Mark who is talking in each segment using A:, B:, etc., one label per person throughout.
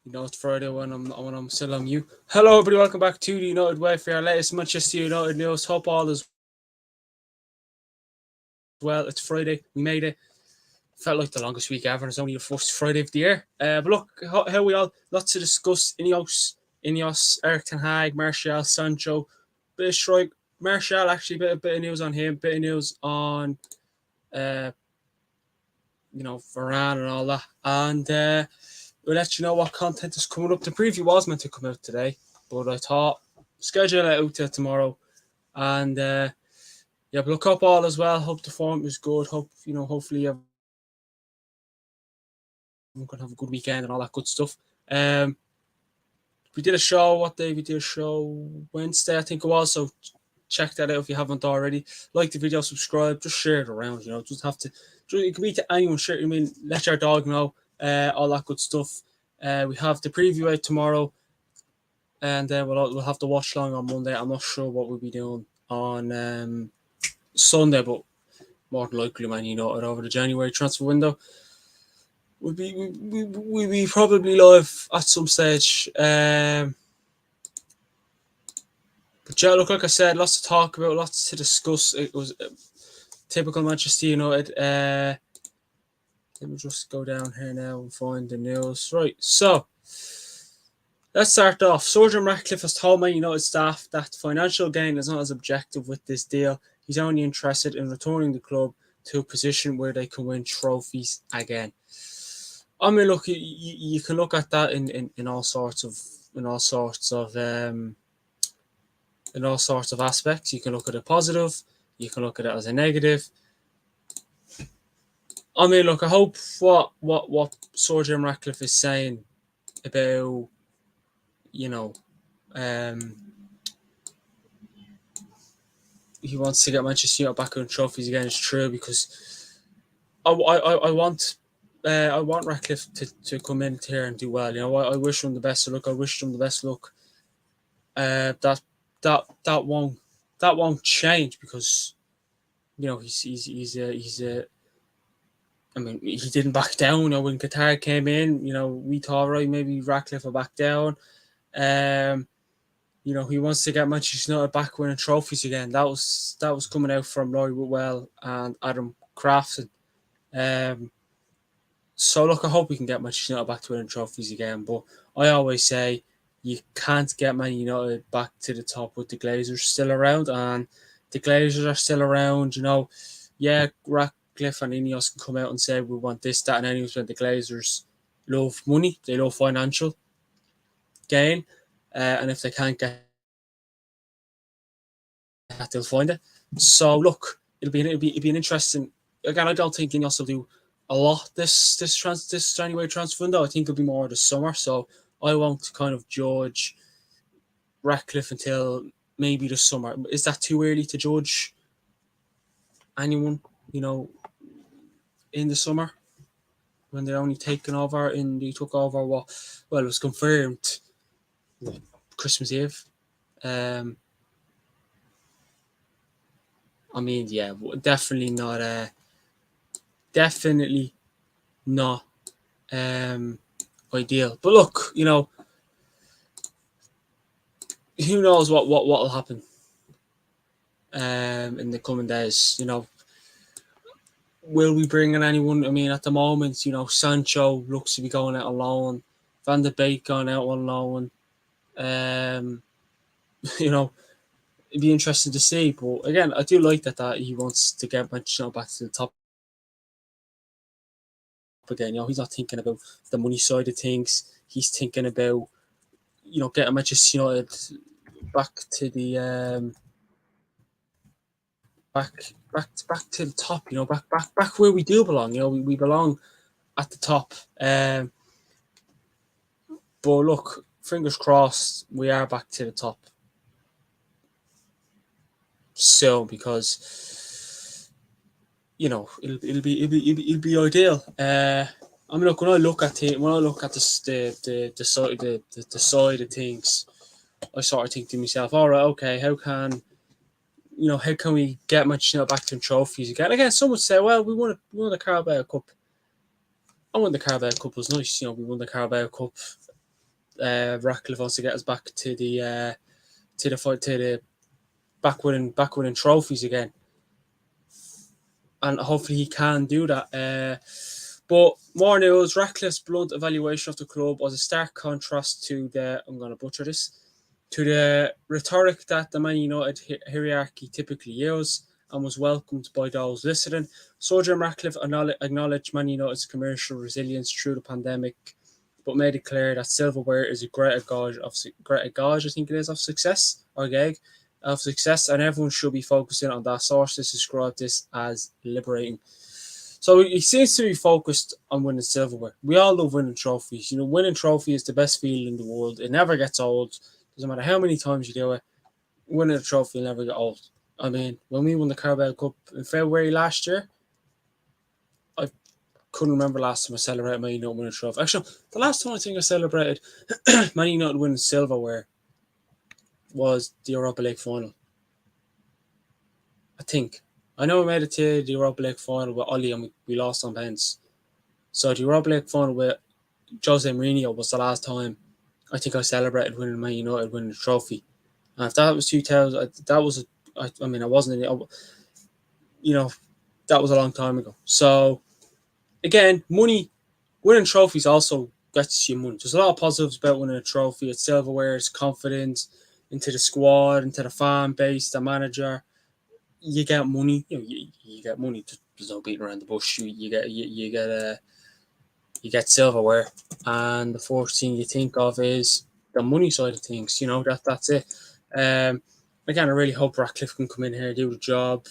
A: It's Friday when I'm still on you. Hello, everybody. Welcome back to the United Way for our latest Manchester United news. Hope all is well. It's Friday. We made it. Felt like the longest week ever. It's only the first Friday of the year. But look, how we all lots to discuss. Ineos, Eric Ten Hag, Martial, Sancho, bit of strike. Martial actually bit of news on him. Bit of news on uh Varane and all that. And we'll let you know what content is coming up. The preview was meant to come out today, but I thought schedule it out till tomorrow. And but look up all as well. Hope the form is good. Hopefully everyone can have a good weekend and all that good stuff. We did a show. What day we did a show? Wednesday, I think it was. So check that out if you haven't already. Like the video, subscribe, just share it around. Just have to. It can be to anyone. Share. Let your dog know. All that good stuff. We have the preview out tomorrow, and then we'll have the watch long on Monday. I'm not sure what we'll be doing on Sunday, but more than likely, Man United over the January transfer window. We'll be probably live at some stage. But yeah, look, like I said, lots to talk about, lots to discuss. It was typical Manchester United. Let me just go down here now and find the news. Right, so let's start off. Sir Jim Ratcliffe has told Man United staff that financial gain is not his objective with this deal. He's only interested in returning the club to a position where they can win trophies again. I mean, look, you can look at that in all sorts of aspects. You can look at it positive. You can look at it as a negative. I mean, look, I hope what Sir Jim Ratcliffe is saying about he wants to get Manchester United back on trophies again is true, because I want Ratcliffe to come in here and do well. I wish him the best of luck. I wish him the best of luck. That won't change, because he's a. I mean, he didn't back down. When Qatar came in, we thought, right, maybe Ratcliffe will back down. He wants to get Manchester United back winning trophies again. That was coming out from Roy Whitwell and Adam Crafton. So look, I hope we can get Manchester United back to winning trophies again. But I always say you can't get Man United back to the top with the Glazers still around, and the Glazers are still around. Yeah, Ratcliffe and Ineos can come out and say we want this, that, and anyways. When the Glazers love money, they love financial gain, and if they can't get that, they'll find it. So look, it'll be an interesting. Again, I don't think Ineos will do a lot this January transfer window. I think it'll be more this summer. So I won't kind of judge Ratcliffe until maybe the summer. Is that too early to judge anyone? In the summer, when they're only taking over, they took over what? Well, it was confirmed Christmas Eve. I mean, yeah, definitely not. Definitely not ideal. But look, who knows what will happen in the coming days. Will we bring in anyone? I mean, at the moment, Sancho looks to be going out on loan. Van der Beek going out on loan. It'd be interesting to see. But again, I do like that he wants to get Manchester back to the top again. He's not thinking about the money side of things. He's thinking about getting Manchester United back to the back to the top. Back where we do belong. We belong at the top. But look, fingers crossed, we are back to the top soon, because it'll be ideal. I mean, look, when I look at the side of things, I sort of think to myself, all right, okay, how can we get Manchester back to trophies again? Again, some would say, well, we won the Carabao Cup. I won the Carabao Cup, was nice. We won the Carabao Cup. Ratcliffe wants to get us back to the back winning trophies again, and hopefully he can do that. But more news: Ratcliffe's blunt evaluation of the club was a stark contrast to I'm going to butcher this, to the rhetoric that the Man United hierarchy typically use, and was welcomed by those listening. Sir Jim Ratcliffe acknowledged Man United's commercial resilience through the pandemic, but made it clear that silverware is a greater gauge, I think it is, of success, or gauge of success, and everyone should be focusing on that. Sources describe this as liberating. So he seems to be focused on winning silverware. We all love winning trophies. Winning trophy is the best feeling in the world. It never gets old. Doesn't matter how many times you do it. Winning a trophy will never get old. I mean, when we won the Carabao Cup in February last year, I couldn't remember last time I celebrated Man United winning a trophy. Actually, the last time I think I celebrated Man United winning silverware was the Europa League final. I think. I know we made it to the Europa League final with Ollie and we lost on pens. So the Europa League final with Jose Mourinho was the last time I think I celebrated winning Man United winning the trophy. And if that was 2000, that was, I mean, I wasn't in it, that was a long time ago. So again, winning trophies also gets you money. There's a lot of positives about winning a trophy. It's silverware, it's confidence into the squad, into the fan base, the manager. You get money. You get money. There's no beating around the bush. You get silverware, and the first thing you think of is the money side of things. That's it. Again, I really hope Ratcliffe can come in here, do the job,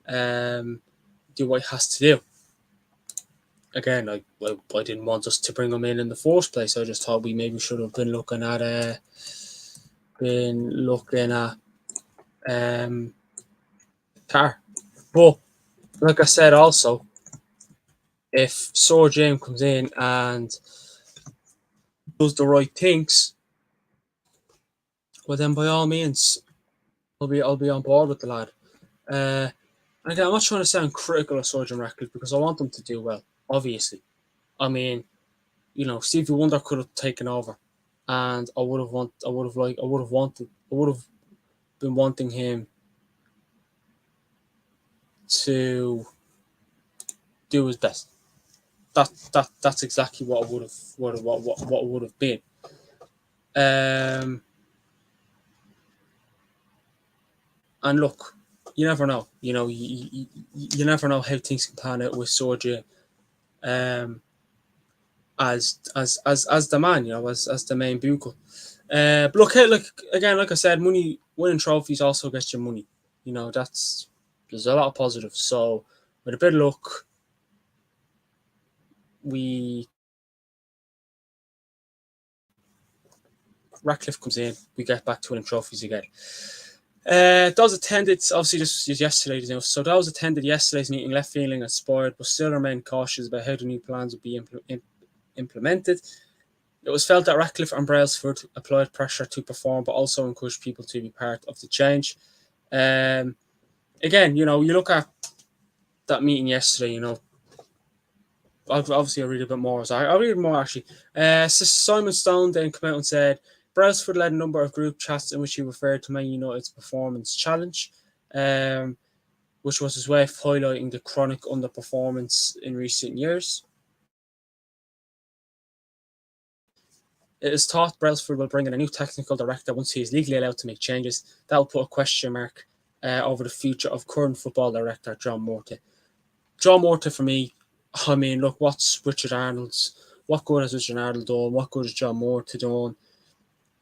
A: do what he has to do. Again, I didn't want us to bring him in the first place. I just thought we maybe should have been looking at Tar. But like I said, also, if Sir James comes in and does the right things, well then by all means, I'll be on board with the lad. Again, I'm not trying to sound critical of Sir Jim Ratcliffe because I want them to do well. Obviously, I mean, Stevie Wonder could have taken over, and I would have been wanting him to do his best. That's exactly what I would have been. And look, you never know. You never know how things can pan out with Sir Jim. As the man, as the main bugle. But look, again, like I said, winning trophies also gets you money. There's a lot of positives. So with a bit of luck, Ratcliffe comes in, we get back to winning trophies again. Those attended, obviously this was yesterday's news, so those attended yesterday's meeting left feeling inspired, but still remain cautious about how the new plans would be implemented. It was felt that Ratcliffe and Brailsford applied pressure to perform, but also encouraged people to be part of the change. Again, you look at that meeting yesterday, obviously I'll read a bit more. I'll read more actually. So Simon Stone then came out and said, Brailsford led a number of group chats in which he referred to Man United's performance challenge, which was his way of highlighting the chronic underperformance in recent years. It is thought Brailsford will bring in a new technical director once he is legally allowed to make changes. That will put a question mark over the future of current football director John Morty. John Morty, for me, I mean, look, what good has Richard Arnold done? What good has John Morty done?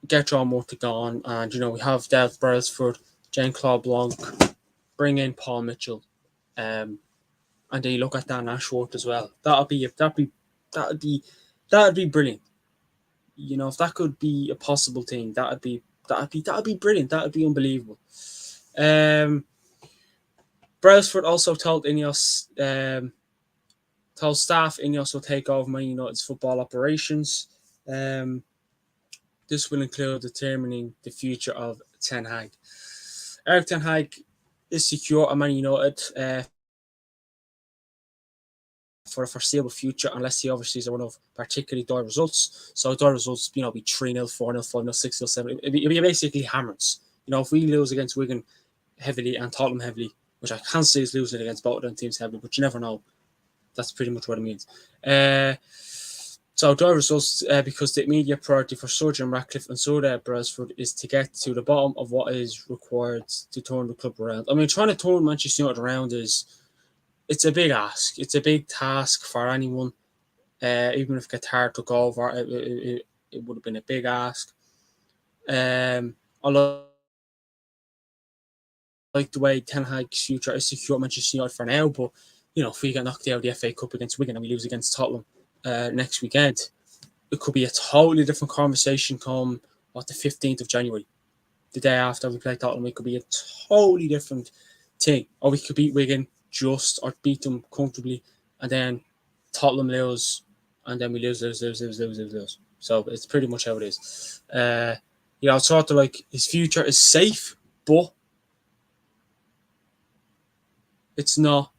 A: Get John Morty gone, and we have Delph Brailsford, Jean-Claude Blanc, bring in Paul Mitchell, and then you look at Dan Ashworth as well. That'd be brilliant. If that could be a possible thing, that'd be brilliant. That'd be unbelievable. Brailsford also told Ineos, told staff Ineos will take over Man United's football operations. This will include determining the future of Ten Hag. Erik Ten Hag is secure at Man United for a foreseeable future, unless he obviously is a run of particularly dire results. So dire results, be 3-0, 4-0, 5-0, 6-0, 7. It'd be basically hammers. If we lose against Wigan heavily and Tottenham heavily, which I can't say is losing against both of them teams heavily, but you never know. That's pretty much what it means. So dire results, because the immediate priority for Surgeon Ratcliffe and Soda Brailsford is to get to the bottom of what is required to turn the club around. I mean, trying to turn Manchester United around it's a big ask. It's a big task for anyone. Even if Qatar took over, it would have been a big ask. I like the way Ten Hag's future is secure at Manchester United for now, but if we get knocked out of the FA Cup against Wigan and we lose against Tottenham next weekend, it could be a totally different conversation come the 15th of January. The day after we play Tottenham, it could be a totally different thing. Or we could beat Wigan or beat them comfortably, and then Tottenham lose, and then we lose. So it's pretty much how it is. It's sort of like his future is safe, but it's not.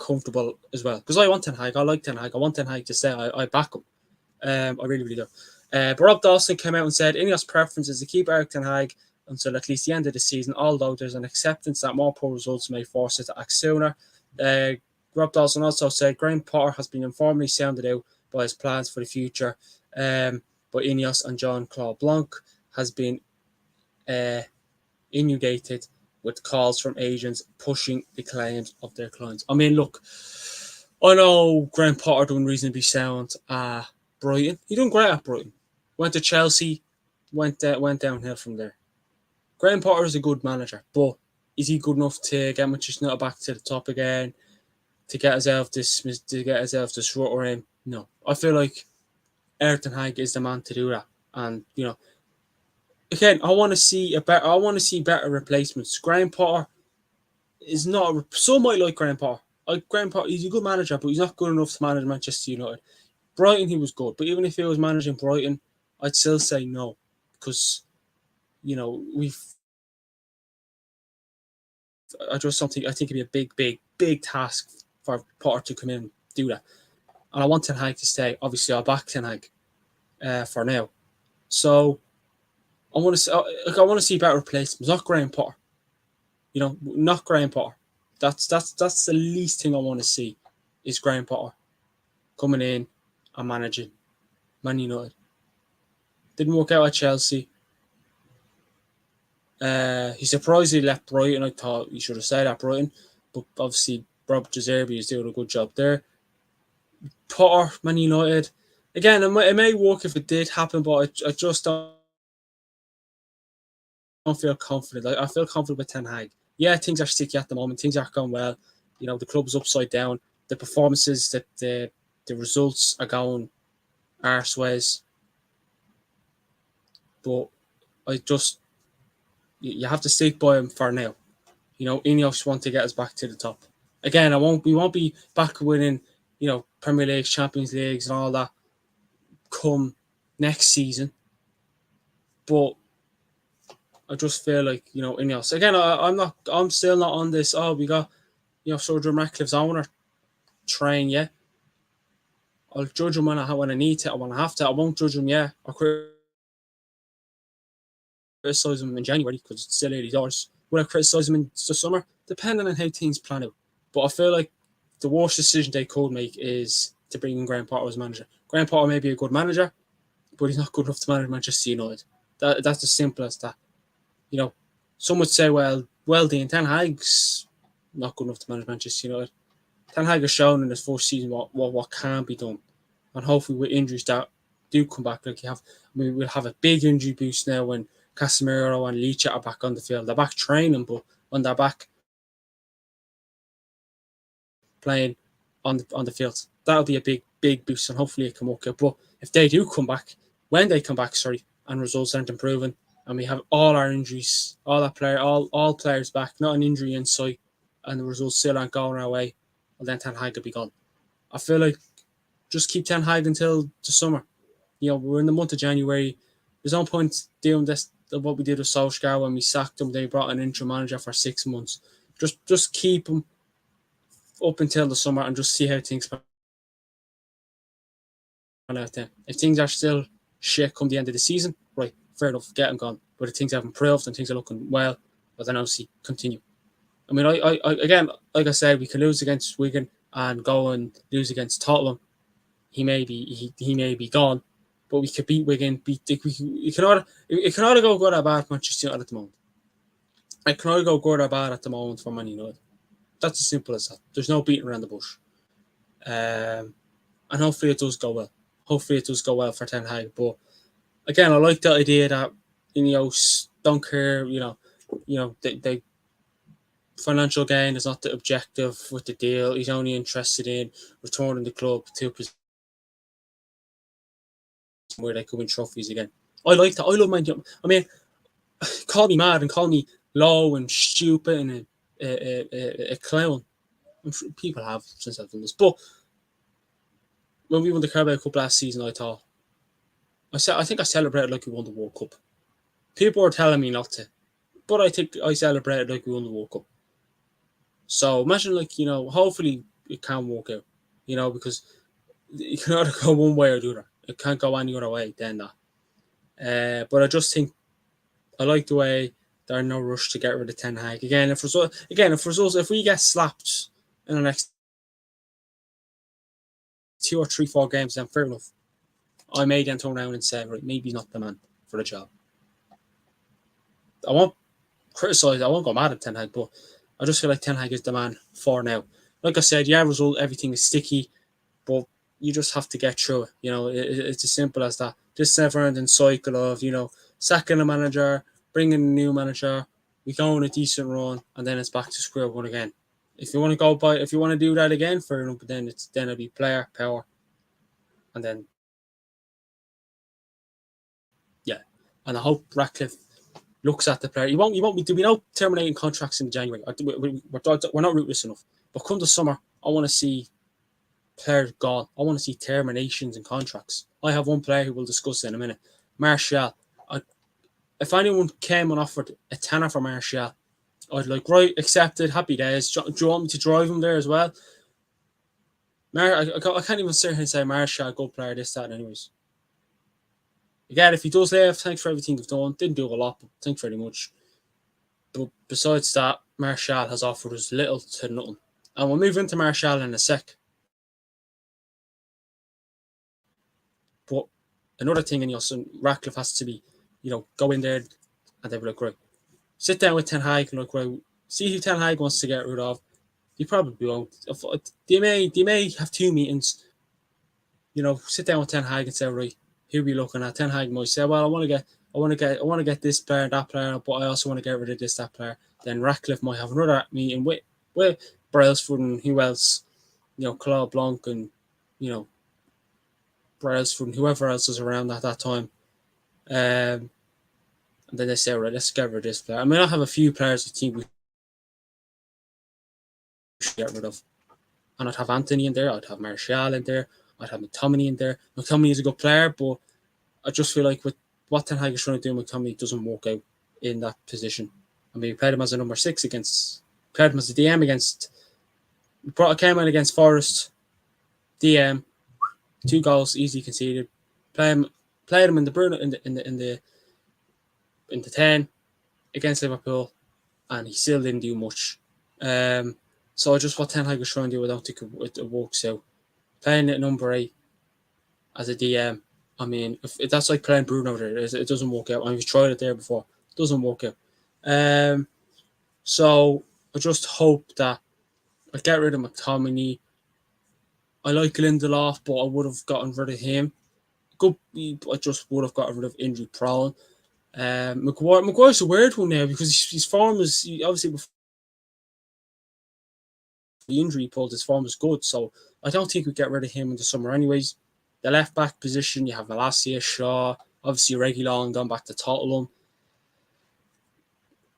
A: Comfortable as well, because I want Ten Hag. I like Ten Hag. I want Ten Hag to stay. I back him. I really, really do. But Rob Dawson came out and said Ineos' preference is to keep Eric Ten Hag until at least the end of the season, although there's an acceptance that more poor results may force it to act sooner. Rob Dawson also said Graham Potter has been informally sounded out by his plans for the future, but Ineos and Jean-Claude Blanc has been inundated with calls from agents pushing the claims of their clients. I mean, look, I know Graham Potter doing reasonably sound at Brighton. He done great at Brighton. Went to Chelsea, went downhill from there. Graham Potter is a good manager, but is he good enough to get Manchester United back to the top again? To get us out of this rut we're in? No. I feel like Eric Ten Hag is the man to do that. And again, I want to see better replacements. Graham Potter is not. Some might like Graham Potter. Graham Potter, he's a good manager, but he's not good enough to manage Manchester United. Brighton, he was good, but even if he was managing Brighton, I'd still say no, because I think it'd be a big task for Potter to come in and do that. And I want Ten Hag to stay. Obviously, I'll back Ten Hag for now. So I want to see better replacements, not Graham Potter. Not Graham Potter. That's the least thing I want to see is Graham Potter coming in and managing Man United. Didn't work out at Chelsea. He surprisingly left Brighton. I thought he should have stayed at Brighton, but obviously Rob De Zerbi is doing a good job there. Potter, Man United. Again, it may work if it did happen, but I just don't feel confident. I feel confident with Ten Hag. Yeah, things are sticky at the moment. Things aren't going well. The club is upside down. The performances, the results are going arseways. But you have to stick by him for now. Ineos want to get us back to the top. Again, we won't be back winning, Premier Leagues, Champions Leagues and all that come next season. But I just feel like, Ineos. Again, I'm still not on this. Oh, we got, Surgeon Ratcliffe's owner train, yeah. I'll judge him when I need to, when I have to. I won't judge him, yeah. I'll criticise him in January because it's still early doors. Will I criticise him in the summer? Depending on how things plan out. But I feel like the worst decision they could make is to bring in Graham Potter as manager. Graham Potter may be a good manager, but he's not good enough to manage Manchester United. That's as simple as that. Some would say, well, Dean, Ten Hag's not good enough to manage Manchester United. Ten Hag has shown in his first season what can be done. And hopefully with injuries that do come back like you have. We'll have a big injury boost now when Casemiro and Leach are back on the field. They're back training, but when they're back playing on the field, that'll be a big boost, and hopefully it can work out. But if they do come back, and results aren't improving, and we have all our injuries, all players back, not an injury in sight, and the results still aren't going our way, well then Ten Hag will be gone. I feel like just keep Ten Hag until the summer. We're in the month of January. There's no point doing this what we did with Solskjaer when we sacked him. They brought an interim manager for 6 months. Just keep him up until the summer and just see how things pan out then. If things are still shit come the end of the season, right, fair enough, get him gone. But if things have improved and things are looking well then obviously continue. I mean, I again, like I said, we could lose against Wigan and go and lose against Tottenham. He may be gone, but we could beat Wigan. It can either go good or bad for Manchester United at the moment. It can either go good or bad at the moment for Man United. That's as simple as that. There's no beating around the bush. And hopefully it does go well. Hopefully it does go well for Ten Hag. But again, I like the idea that Ineos don't care. They financial gain is not the objective with the deal. He's only interested in returning the club to a position where they could win trophies again. I like that. I love Man United. I mean, call me mad and call me low and stupid and a clown. I'm sure people have since I've done this. But when we won the Carabao Cup last season, I think I celebrated like we won the World Cup. People were telling me not to, but I think I celebrated like we won the World Cup. So imagine, hopefully it can work out, because you can either go one way or the other. It can't go any other way than that. But I just think I like the way they're in no rush to get rid of Ten Hag. If we get slapped in the next 2 or 3, 4 games, then fair enough. I may then turn around and say, right, maybe he's not the man for the job. I won't criticise, I won't go mad at Ten Hag, but I just feel like Ten Hag is the man for now. Like I said, everything is sticky, but you just have to get through it. It's as simple as that. This never-ending cycle of, sacking a manager, bringing a new manager, we go on a decent run, and then it's back to square one again. If you want to do that again, fair enough, but then it'll be player power, and then and I hope Ratcliffe looks at the player. There'll be no terminating contracts in January. We're not ruthless enough. But come the summer, I want to see players gone. I want to see terminations and contracts. I have one player who we'll discuss in a minute. Martial. If anyone came and offered a tenner for Martial, I'd right, accepted, happy days. Do you want me to drive him there as well? I can't even sit here and say Martial, good player, this, that, anyways. Again, if he does leave, thanks for everything you've done. Didn't do a lot, but thanks very much. But besides that, Martial has offered us little to nothing. And we'll move into Martial in a sec. But another thing in Ratcliffe has to be, go in there and they'll be like, right, sit down with Ten Hag and right, see who Ten Hag wants to get rid of. He probably won't. They may have 2 meetings. Sit down with Ten Hag and say, right, who are we looking at? Ten Hag might say, well, I want to get this player, that player, but I also want to get rid of this, that player. Then Ratcliffe might have another meeting with Brailsford and who else, Claude Blanc and Brailsford and whoever else is around at that time. And then they say, right, let's get rid of this player. I mean, I have a few players I think we should get rid of. And I'd have Anthony in there, I'd have Martial in there, I'd have McTominay in there. McTominay is a good player, but I just feel like with what Ten Hag is trying to do, McTominay doesn't work out in that position. I mean, we played him as a number 6 played him as a DM against, came out against Forest, DM, 2 goals, easily conceded. Played him in the Bruno in the 10 against Liverpool, and he still didn't do much. So just what Ten Hag was trying to do, I don't think it works out. Playing at number 8 as a DM, I mean, if that's like playing Bruno there, it doesn't work out. We've tried it there before. It doesn't work out. So I just hope that I get rid of McTominay. I like Lindelof, but I would have gotten rid of him. I just would have gotten rid of injury prone. Maguire's a weird one now because his form is obviously before the injury he pulled, his form was good. So I don't think we get rid of him in the summer anyways. The left back position, you have Malacia, Shaw, obviously Reguilon gone back to Tottenham.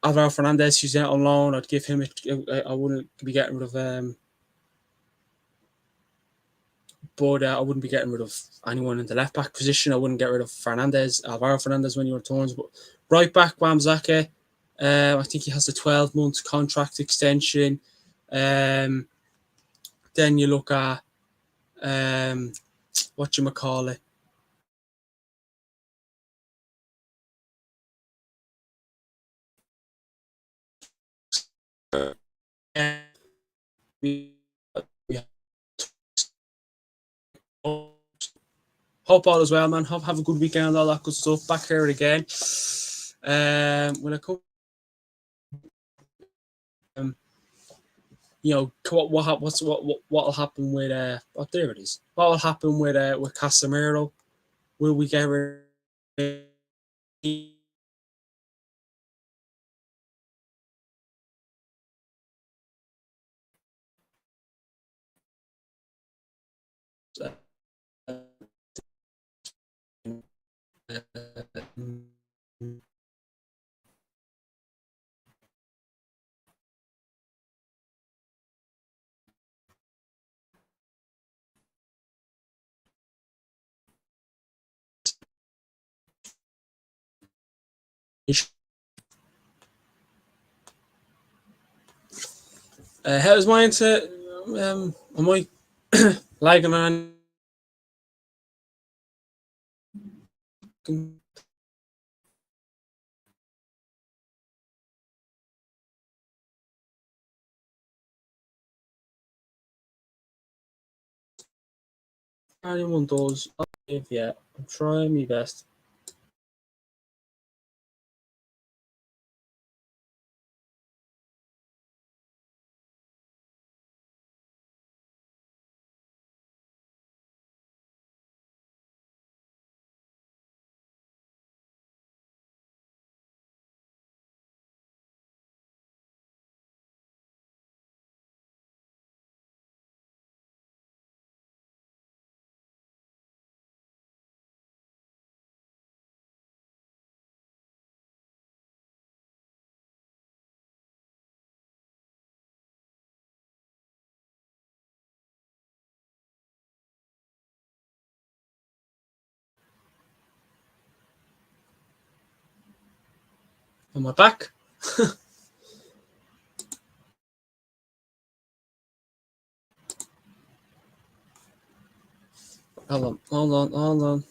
A: Alvaro Fernandez, who's out on loan, I'd give him I wouldn't be getting rid of but I wouldn't be getting rid of anyone in the left back position. I wouldn't get rid of Alvaro Fernandez when he returns. But right back, Wamzake, I think he has a 12-month contract extension. Then you look at whatchamacallit. Hope all is well, man. Have a good weekend, all that good stuff. Back here again. When I come, what'll happen with there it is. What will happen with Casemiro? Will we get rid of how's mine to am I lagging on anyone does? Yeah, I'm trying my best. Am I back? Hold on.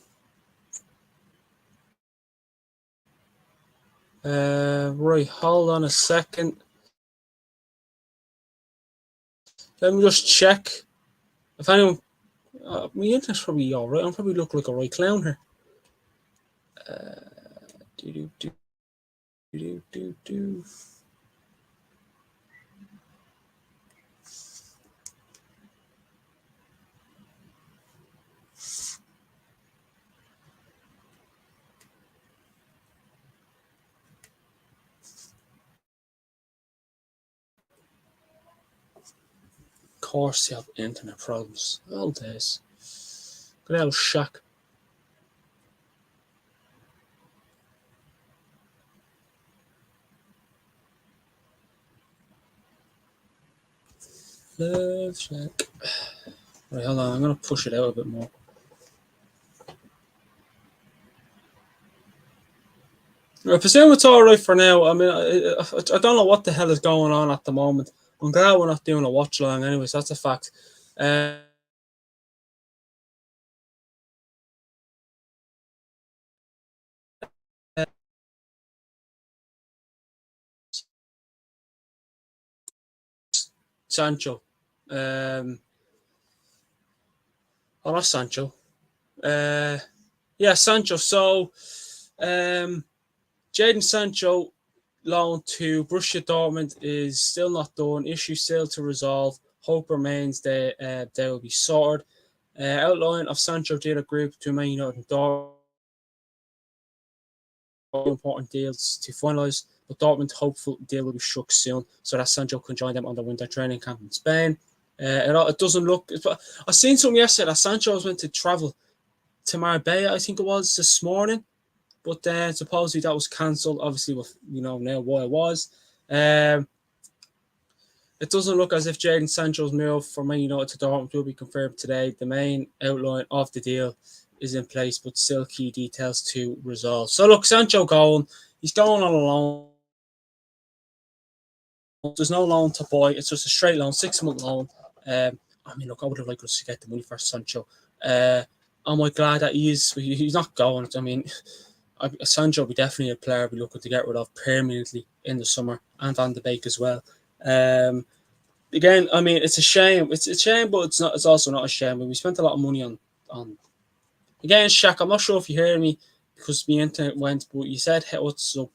A: Right, hold on a second. Let me just check. If anyone, my internet's probably all right. I'm probably look like a right clown here. Do. Of course, you have internet problems. All days. Good old shack. Love shack. Right, hold on. I'm gonna push it out a bit more. I presume it's all right for now. I mean, I don't know what the hell is going on at the moment. I'm glad we're not doing a watch along, anyways. That's a fact. Sancho. Not Sancho. Yeah, Sancho. So, Jadon Sancho loan to Borussia Dortmund is still not done. Issue still to resolve. Hope remains that they will be sorted. Outline of Sancho data group to Man United and Dortmund. Important deals to finalise, but Dortmund hopeful deal will be struck soon so that Sancho can join them on the winter training camp in Spain. It doesn't look. I seen something yesterday that Sancho was meant to travel to Marbella, I think it was this morning, but supposedly that was cancelled. Obviously, with now why it was. It doesn't look as if Jadon Sancho's move from Man United to Dortmund will be confirmed today. The main outline of the deal is in place, but still key details to resolve. So look, Sancho going, he's going on a loan. There's no loan to buy. It's just a straight loan, 6 month loan. I mean, look, I would have liked us to get the money for Sancho. Am I glad that he's not going? I mean, Sancho will be definitely a player I'll be looking to get rid of permanently in the summer and Van de Beek as well. Again, I mean, it's a shame. It's a shame, but it's not. It's also not a shame. We spent a lot of money on again, Shaq. I'm not sure if you hear me because the internet went, but you said hey, what's up,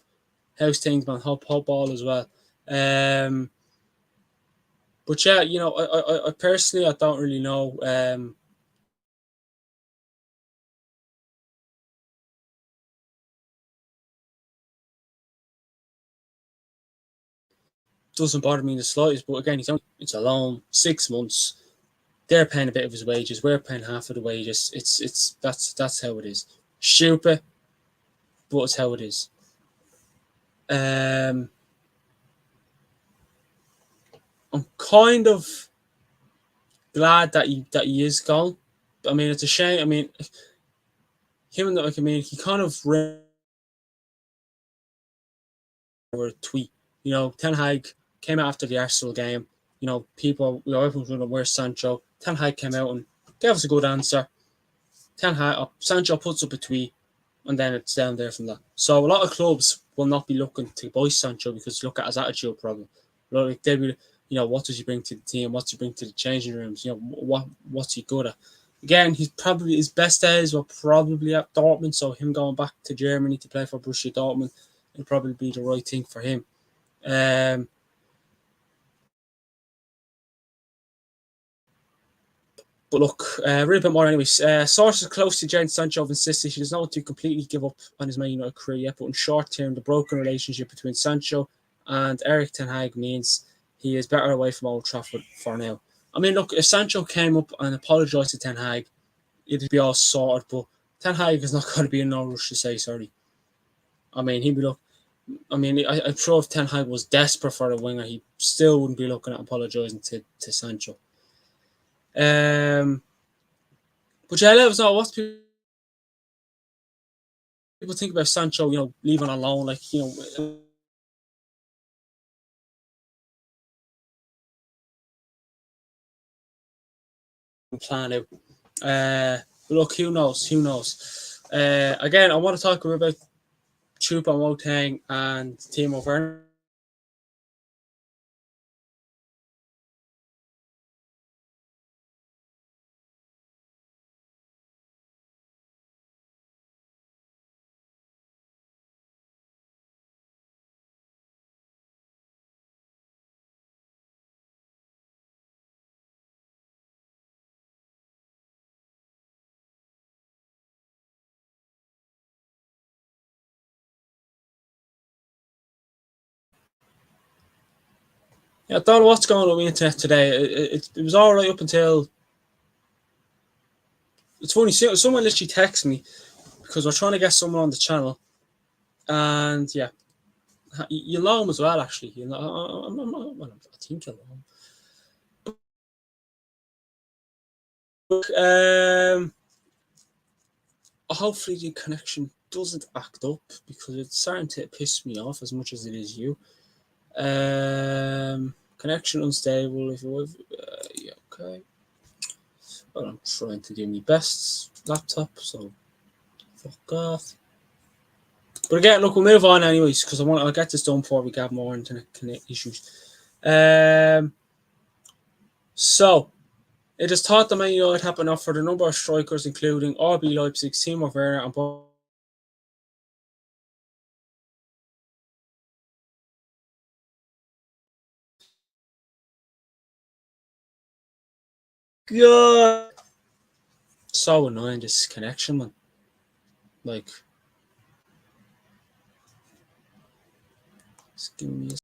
A: how's things, man, hope all as well. Um, but yeah, I personally I don't really know. Doesn't bother me in the slightest. But again, it's a loan, 6 months. They're paying a bit of his wages. We're paying half of the wages. It's that's how it is. Stupid, but it's how it is. Um, I'm kind of glad that he is gone. I mean, it's a shame. I mean, him and like I mean, he kind of ran over a tweet. Ten Hag came out after the Arsenal game. People, everyone's wondering where's Sancho. Ten Hag came out and gave us a good answer. Ten Hag, Sancho puts up a tweet, and then it's down there from that. So a lot of clubs will not be looking to buy Sancho because look at his attitude problem. Like they will, what does he bring to the team? What's he bring to the changing rooms? What's he good at? Again, he's probably his best days were probably at Dortmund. So him going back to Germany to play for Borussia Dortmund will probably be the right thing for him. Um, But look, a little bit more anyways. Sources close to Jadon Sancho have insisted he does not want to completely give up on his Man United career yet, but in short term, the broken relationship between Sancho and Eric Ten Hag means he is better away from Old Trafford for now. I mean, look, if Sancho came up and apologised to Ten Hag, it'd be all sorted, but Ten Hag is not going to be in no rush to say sorry. I mean, he'd be look. I mean, I'm sure if Ten Hag was desperate for a winger, he still wouldn't be looking at apologising to Sancho. Um, but yeah, let us know what people think about Sancho, leaving on loan, like, plan out. But look, who knows? Who knows? Again, I want to talk about Choupo-Moting and Timo Werner. Yeah, I don't know what's going on with the internet today. It was all right up until. It's funny, someone literally texted me because we're trying to get someone on the channel. And yeah, you know him as well, actually. I think you know him. Hopefully the connection doesn't act up because it's starting to piss me off as much as it is you. Connection unstable. If yeah, okay. But I'm trying to do my best laptop, so fuck off. But again, look, we'll move on anyways because I'll get this done before we have more internet connect issues. So it is thought that Man United have been offered a number of strikers, including RB Leipzig, Timo Werner, and God, so annoying this connection, man. Like, just give me a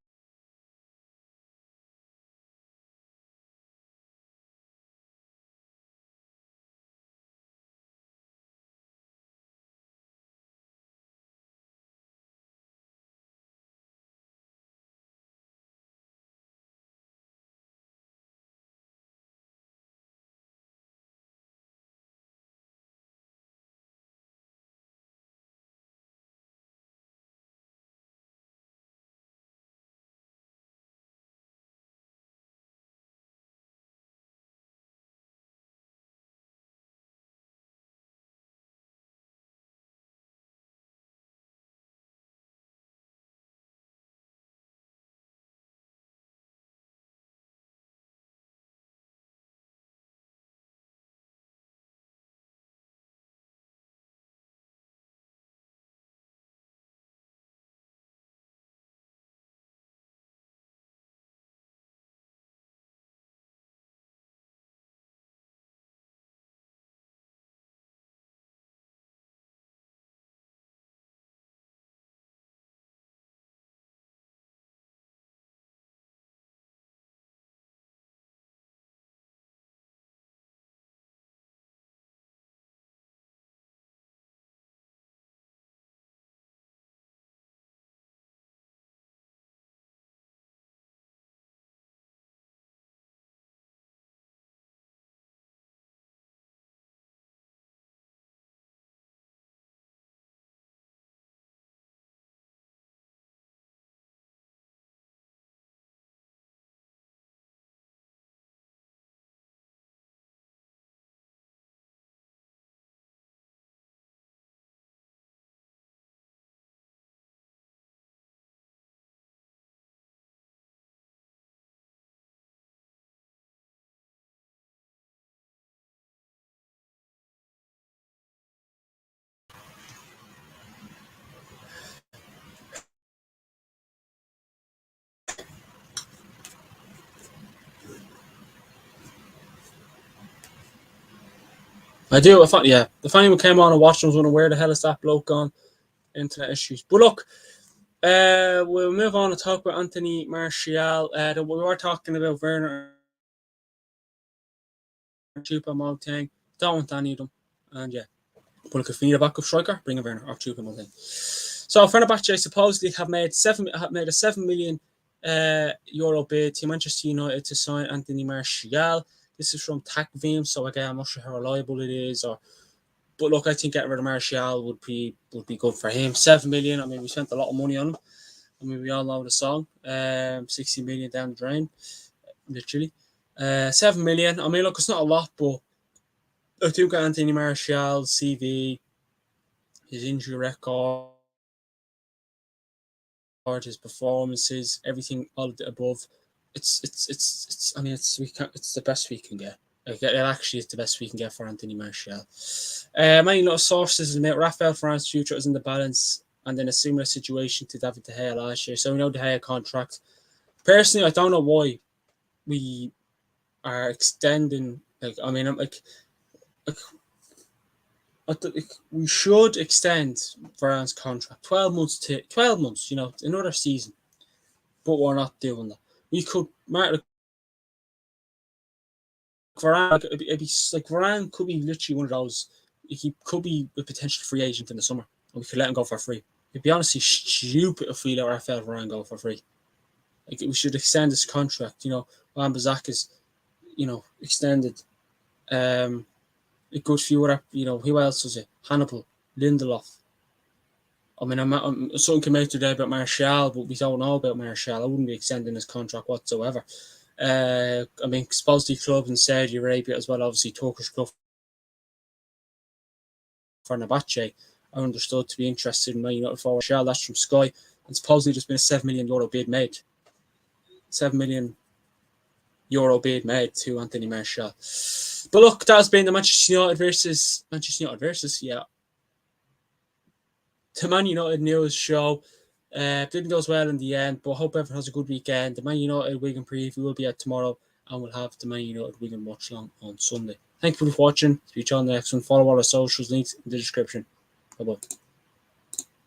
A: I do. If anyone came on and watched them, was wondering where the hell is that bloke gone? Internet issues. But look, we'll move on and talk about Anthony Martial. We were talking about Werner and Choupo-Moting. Don't want any of them. And yeah. But look, if we need a backup striker, bring a Werner or Choupo-Moting. So Fenerbahce supposedly have made a 7 million euro bid to Manchester United to sign Anthony Martial. This is from TACVIM, so again, I'm not sure how reliable it is. But look, I think getting rid of Martial would be good for him. 7 million. I mean, we spent a lot of money on him. I mean, we all know the song. 60 million down the drain, literally. 7 million. I mean, look, it's not a lot, but I do get Anthony Martial's CV, his injury record, his performances, everything, all of the above. It's. I mean, it's the best we can get. Like, it actually is the best we can get for Anthony Martial. My little sources admit Rafael Varane's future is in the balance, and then a similar situation to David De Gea last year. So we know De Gea contract. Personally, I don't know why we are extending. I mean, I'm like we should extend Varane's contract 12 months to 12 months. Another season, but we're not doing that. We could Varane, it'd be like Varane could be literally one of those. He could be a potential free agent in the summer, and we could let him go for free. It'd be honestly stupid if we let Rafael Varane go for free. Like, we should extend his contract. Wan-Bissaka is, extended. A good few other. Who else was it? Hannibal, Lindelof. I mean, something came out today about Martial, but we don't know about Martial. I wouldn't be extending his contract whatsoever. I mean, supposedly clubs in Saudi Arabia as well, obviously Turkish club Fenerbahce are understood to be interested in Man United forward Martial. That's from Sky, and supposedly there's been a €7 million bid made. €7 million bid made to Anthony Martial. But look, that's been the Manchester United versus the Man United news show. Didn't go as well in the end, but hope everyone has a good weekend. The Man United Wigan preview will be out tomorrow, and we'll have the Man United Wigan watch along on Sunday. Thank you for watching. Speak to you on the next one. Follow all our socials, links in the description. Bye bye.